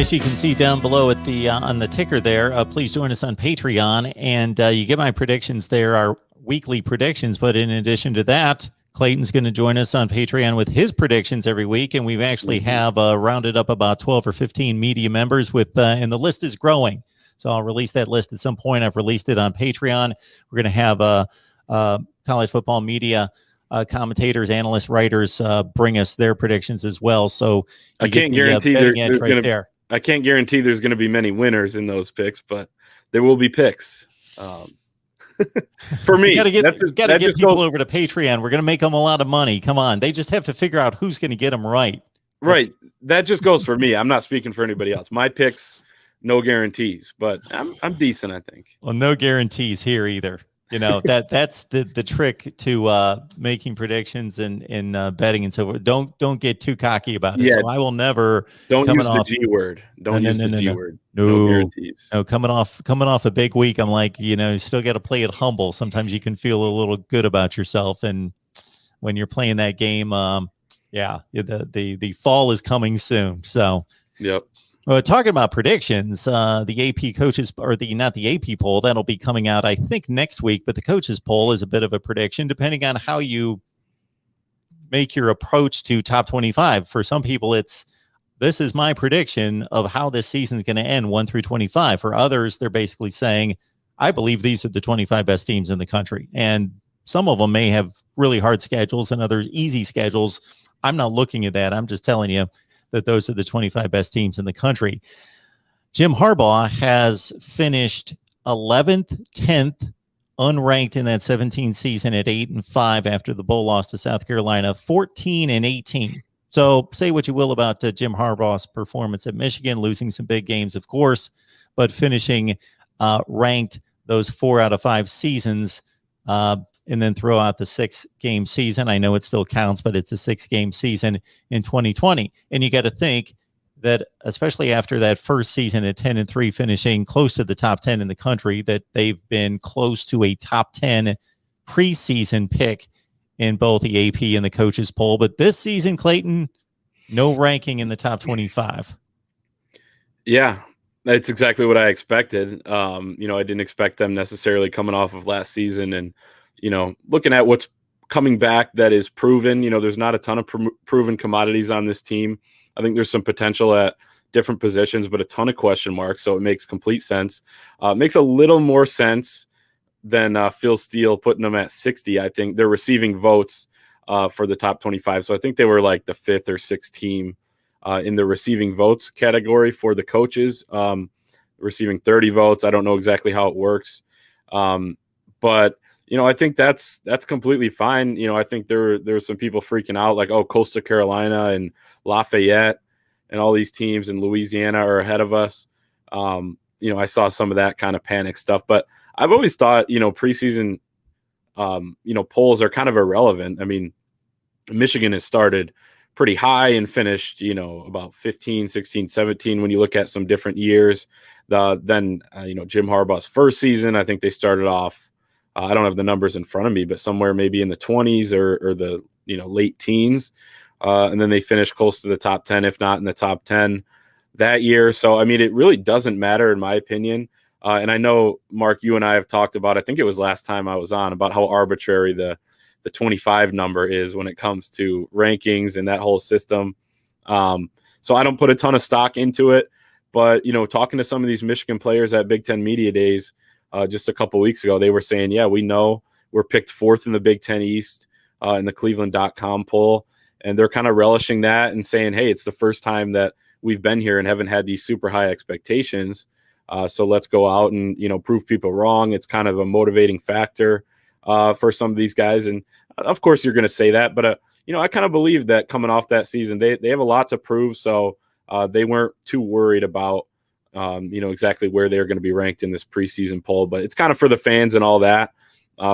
As you can see down below at the on the ticker there, please join us on Patreon, and you get my predictions there, our weekly predictions. But in addition to that, Clayton's going to join us on Patreon with his predictions every week, and we've actually have rounded up about 12 or 15 media members with, and the list is growing. So I'll release that list at some point. I've released it on Patreon. We're going to have college football media commentators, analysts, writers bring us their predictions as well. So I can't guarantee I can't guarantee there's going to be many winners in those picks, but there will be picks. For me, got to get people over to Patreon. We're going to make them a lot of money. Come on, they just have to figure out who's going to get them right. Right, that just goes for me. I'm not speaking for anybody else. My picks, no guarantees, but I'm decent, I think. Well, no guarantees here either. You know, that's the trick to making predictions and betting and so forth. Don't get too cocky about it. Yeah. So I will never. Don't use the G word. Don't use the G word. No guarantees. No, coming off a big week, I'm like, you still got to play it humble. Sometimes you can feel a little good about yourself, and when you're playing that game, the fall is coming soon. So yep. Talking about predictions, the AP coaches, or not the AP poll, that'll be coming out, I think, next week. But the coaches poll is a bit of a prediction, depending on how you make your approach to top 25. For some people, this is my prediction of how this season is going to end, 1 through 25. For others, they're basically saying, I believe these are the 25 best teams in the country. And some of them may have really hard schedules and others easy schedules. I'm not looking at that. I'm just telling you that those are the 25 best teams in the country. Jim Harbaugh has finished 11th, 10th, unranked in that 17 season at 8-5 after the bowl loss to South Carolina, 14-18. So say what you will about Jim Harbaugh's performance at Michigan, losing some big games, of course, but finishing ranked those 4 out of 5 seasons, and then throw out the 6-game season. I know it still counts, but it's a 6-game season in 2020. And you got to think that, especially after that first season at 10-3, finishing close to the top 10 in the country, that they've been close to a top 10 preseason pick in both the AP and the coaches poll. But this season, Clayton, no ranking in the top 25. Yeah, that's exactly what I expected. I didn't expect them necessarily coming off of last season and, looking at what's coming back that is proven. There's not a ton of proven commodities on this team. I think there's some potential at different positions, but a ton of question marks. So it makes complete sense. It makes a little more sense than Phil Steele putting them at 60. I think they're receiving votes for the top 25. So I think they were like the 5th or 6th team in the receiving votes category for the coaches, receiving 30 votes. I don't know exactly how it works. But I think that's completely fine. I think there were some people freaking out like, oh, Coastal Carolina and Lafayette and all these teams in Louisiana are ahead of us. I saw some of that kind of panic stuff, but I've always thought, preseason, polls are kind of irrelevant. I mean, Michigan has started pretty high and finished, about 15, 16, 17 when you look at some different years. Then Jim Harbaugh's first season, I think they started off, I don't have the numbers in front of me, but somewhere maybe in the 20s or the late teens. And then they finished close to the top 10, if not in the top 10 that year. So, I mean, it really doesn't matter in my opinion. And I know, Mark, you and I have talked about, I think it was last time I was on, about how arbitrary the 25 number is when it comes to rankings and that whole system. So I don't put a ton of stock into it, but, talking to some of these Michigan players at Big Ten Media Days just a couple weeks ago, they were saying, yeah, we know we're picked 4th in the Big Ten East in the Cleveland.com poll. And they're kind of relishing that and saying, hey, it's the first time that we've been here and haven't had these super high expectations. So let's go out and, prove people wrong. It's kind of a motivating factor for some of these guys. And of course you're going to say that, but I kind of believe that coming off that season, they have a lot to prove. So they weren't too worried about, exactly where they're going to be ranked in this preseason poll, but it's kind of for the fans and all that.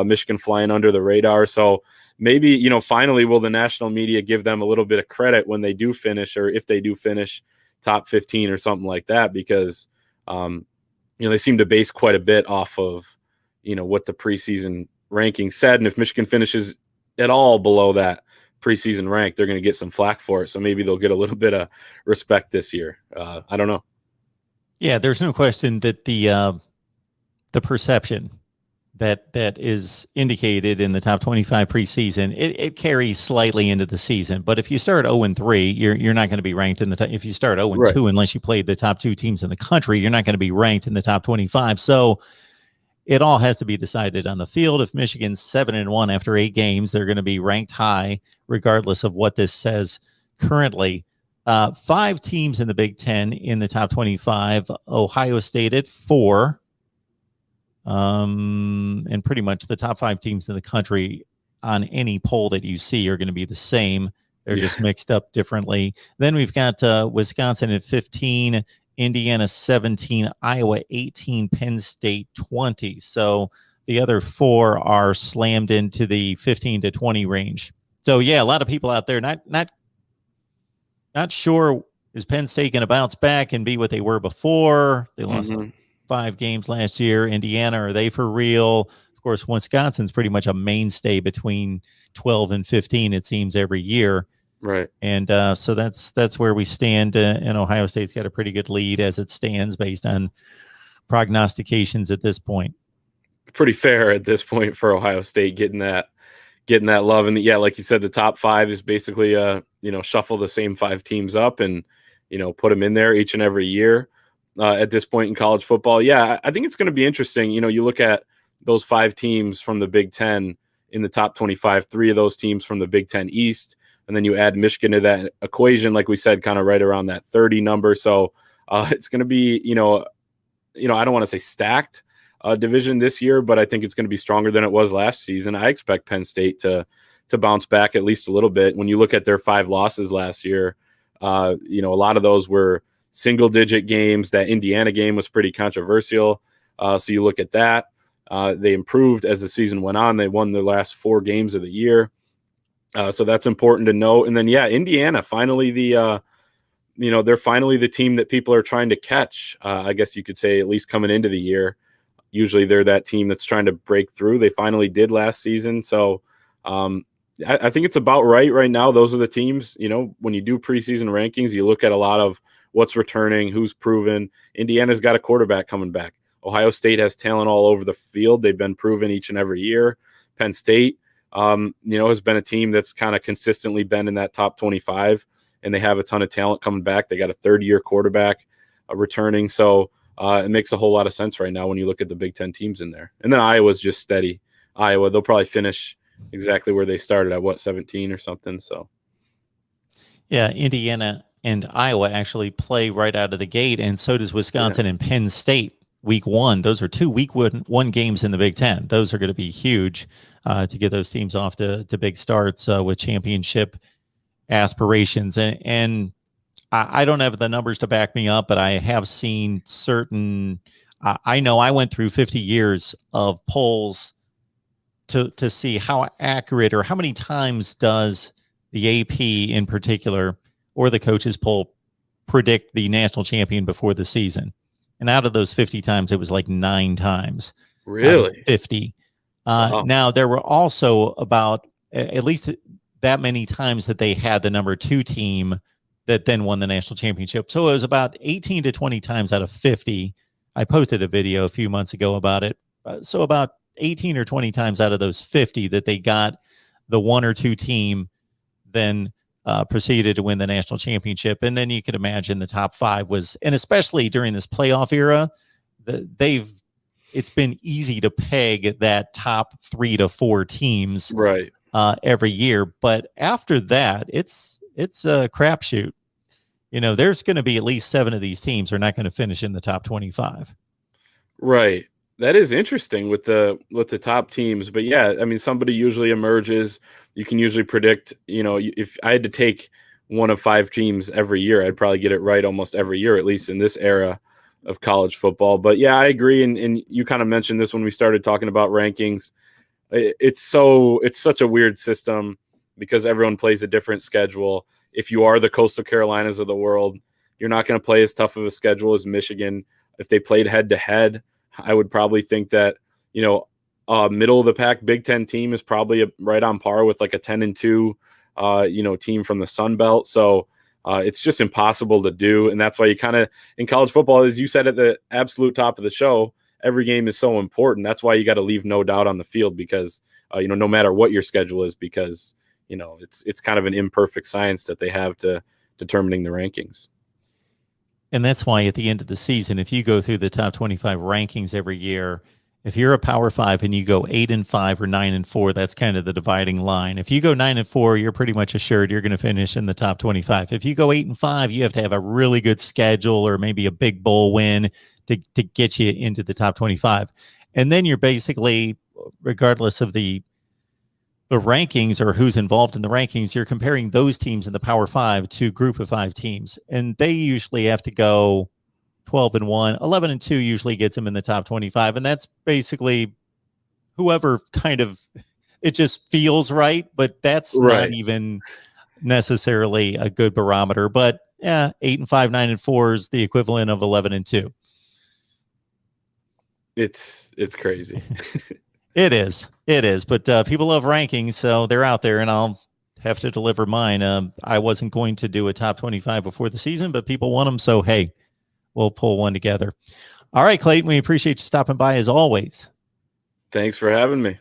Michigan flying under the radar. So maybe, finally, will the national media give them a little bit of credit when they do finish, or if they do finish top 15 or something like that, because, they seem to base quite a bit off of, what the preseason ranking said. And if Michigan finishes at all below that preseason rank, they're going to get some flack for it. So maybe they'll get a little bit of respect this year. I don't know. Yeah, there's no question that the perception that is indicated in the top 25 preseason, it carries slightly into the season. But if you start 0-3, you're not going to be ranked in the top. If you start 0-2, Right. unless you played the top two teams in the country, you're not going to be ranked in the top 25. So it all has to be decided on the field. If Michigan's 7-1 after 8 games, they're going to be ranked high, regardless of what this says currently. 5 teams in the Big Ten in the top 25. Ohio State at 4. And pretty much the top 5 teams in the country on any poll that you see are going to be the same. They're just mixed up differently. Then we've got Wisconsin at 15, Indiana 17, Iowa 18, Penn State 20. So the other 4 are slammed into the 15 to 20 range. So yeah, a lot of people out there not sure, is Penn State going to bounce back and be what they were before? They lost 5 games last year. Indiana, are they for real? Of course, Wisconsin's pretty much a mainstay between 12 and 15, it seems, every year. Right. And so that's where we stand. And Ohio State's got a pretty good lead as it stands based on prognostications at this point. Pretty fair at this point for Ohio State getting that love. And yeah, like you said, the top 5 is basically shuffle the same 5 teams up and put them in there each and every year. At this point in college football. Yeah, I think it's going to be interesting. You look at those 5 teams from the Big Ten in the top 25, 3 of those teams from the Big Ten East, and then you add Michigan to that equation, like we said, kind of right around that 30 number. So it's going to be, I don't want to say stacked division this year, but I think it's going to be stronger than it was last season. I expect Penn State to bounce back at least a little bit. When you look at their 5 losses last year, a lot of those were single-digit games. That Indiana game was pretty controversial. So you look at that. They improved as the season went on. They won their last 4 games of the year. So that's important to know. And then, yeah, Indiana, finally they're finally the team that people are trying to catch, I guess you could say, at least coming into the year. Usually they're that team that's trying to break through. They finally did last season. So I think it's about right now. Those are the teams, when you do preseason rankings, you look at a lot of what's returning, who's proven. Indiana's got a quarterback coming back. Ohio State has talent all over the field. They've been proven each and every year. Penn State, has been a team that's kind of consistently been in that top 25, and they have a ton of talent coming back. They got a third-year quarterback returning. So it makes a whole lot of sense right now when you look at the Big Ten teams in there. And then Iowa's just steady. Iowa, they'll probably finish exactly where they started at 17 or something. So yeah, Indiana and Iowa actually play right out of the gate, and so does Wisconsin and Penn State week 1. Those are 2 week 1 games in the Big Ten. Those are going to be huge to get those teams off to big starts with championship aspirations. And I don't have the numbers to back me up, but I have seen certain I know I went through 50 years of polls to see how accurate or how many times does the AP in particular or the coaches poll predict the national champion before the season. And out of those 50 times, it was like 9 times. Really? 50. Wow. Now, there were also about at least that many times that they had the number 2 team that then won the national championship. So it was about 18 to 20 times out of 50. I posted a video a few months ago about it. So about 18 or 20 times out of those 50 that they got the 1 or 2 team then proceeded to win the national championship. And then you could imagine the top 5 was, and especially during this playoff era, it's been easy to peg that top 3 to 4 teams Right. Every year. But after that, it's a crapshoot. There's going to be at least 7 of these teams are not going to finish in the top 25. Right. That is interesting with the top teams. But yeah, I mean, somebody usually emerges. You can usually predict, if I had to take one of 5 teams every year, I'd probably get it right almost every year, at least in this era of college football. But yeah, I agree. And you kind of mentioned this when we started talking about rankings. It's such a weird system because everyone plays a different schedule. If you are the Coastal Carolinas of the world, you're not going to play as tough of a schedule as Michigan. If they played head to head, I would probably think that, middle of the pack Big Ten team is probably right on par with like a 10-2, team from the Sun Belt. So It's just impossible to do. And that's why you kind of, in college football, as you said at the absolute top of the show, every game is so important. That's why you got to leave no doubt on the field, because, no matter what your schedule is, because, it's kind of an imperfect science that they have to determining the rankings. And that's why at the end of the season, if you go through the top 25 rankings every year, if you're a Power 5 and you go 8-5 or 9-4, that's kind of the dividing line. If you go 9-4, you're pretty much assured you're going to finish in the top 25. If you go 8-5, you have to have a really good schedule or maybe a big bowl win to get you into the top 25. And then you're basically, regardless of the rankings or who's involved in the rankings, you're comparing those teams in the Power 5 to Group of 5 teams. And they usually have to go 12-1, 11-2 usually gets them in the top 25. And that's basically whoever kind of, it just feels right, but that's not even necessarily a good barometer. But yeah, 8-5, 9-4 is the equivalent of 11-2. It's crazy. It is. But people love rankings, so they're out there, and I'll have to deliver mine. I wasn't going to do a top 25 before the season, but people want them, so hey, we'll pull one together. All right, Clayton, we appreciate you stopping by as always. Thanks for having me.